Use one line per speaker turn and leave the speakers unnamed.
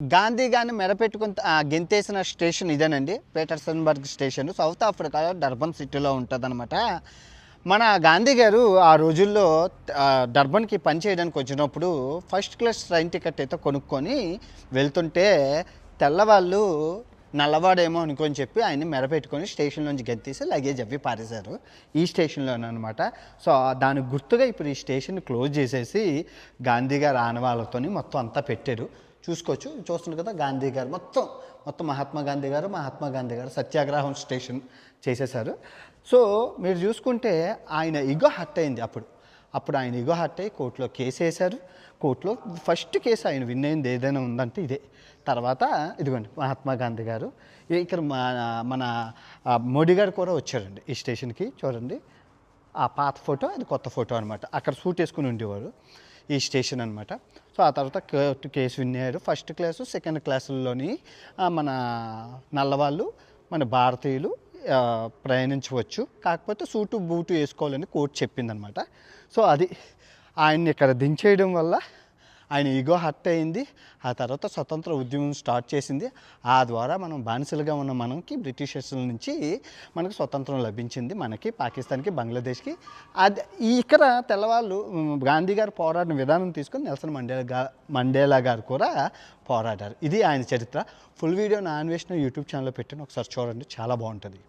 గాంధీ గారిని మెడపెట్టుకుని గెంతేసిన స్టేషన్ ఇదేనండి. పీటర్సన్బర్గ్ station south ఆఫ్రికాలో డర్బన్ సిటీలో ఉంటుందన్నమాట. మన గాంధీ గారు ఆ రోజుల్లో డర్బన్కి పని చేయడానికి వచ్చినప్పుడు ఫస్ట్ క్లాస్ ట్రైన్ టికెట్ అయితే కొనుక్కొని వెళ్తుంటే తెల్లవాళ్ళు నల్లవాడేమో అనుకొని చెప్పి ఆయన్ని మెడపెట్టుకొని స్టేషన్లోంచి గెంతేసి లగేజ్ అవి పారేశారు ఈ స్టేషన్లోనమాట. సో దానికి గుర్తుగా ఇప్పుడు ఈ స్టేషన్ క్లోజ్ చేసేసి గాంధీ గారు ఆనవాళ్ళతోని మొత్తం అంతా పెట్టారు. చూసుకోవచ్చు, చూస్తున్నారు కదా గాంధీ గారు మొత్తం మహాత్మా గాంధీ గారు సత్యాగ్రహం స్టేషన్ చేసేశారు. సో మీరు చూసుకుంటే ఆయన ఇగో హర్ట్ అయింది. అప్పుడు ఆయన ఇగో హర్ట్ అయ్యి కోర్టులో కేసు వేశారు. కోర్టులో ఫస్ట్ కేసు ఆయన విన్ అయింది ఏదైనా ఉందంటే ఇదే. తర్వాత ఇదిగోండి మహాత్మా గాంధీ గారు ఇక్కడ మన మోడీ గారు కూడా వచ్చారండి ఈ స్టేషన్కి. చూడండి ఆ పాత ఫోటో, అది కొత్త ఫోటో అనమాట. అక్కడ సూట్ వేసుకుని ఉండేవారు ఈ స్టేషన్ అనమాట. సో ఆ తర్వాత కేసు విన్నారు. ఫస్ట్ క్లాసు సెకండ్ క్లాసుల్లోని మన నల్లవాళ్ళు మన భారతీయులు ప్రయాణించవచ్చు, కాకపోతే సూటు బూటు వేసుకోవాలని కోర్టు చెప్పిందనమాట. సో అది ఆయన్ని ఇక్కడ దించేయడం వల్ల ఆయన ఈగో హర్ట్ అయింది. ఆ తర్వాత స్వతంత్ర ఉద్యమం స్టార్ట్ చేసింది. ఆ ద్వారా మనం బానిసలుగా ఉన్న మనకి బ్రిటిషర్స్ నుంచి మనకు స్వతంత్రం లభించింది, మనకి పాకిస్తాన్కి బంగ్లాదేశ్కి. అది ఇక్కడ తెల్లవాళ్ళు గాంధీ గారు పోరాడిన విధానం తీసుకొని నెల్సన్ మండేలా గారు కూడా పోరాడారు. ఇది ఆయన చరిత్ర. ఫుల్ వీడియో నా అన్వేషణ యూట్యూబ్ ఛానల్లో పెట్టాను, ఒకసారి చూడండి, చాలా బాగుంటుంది.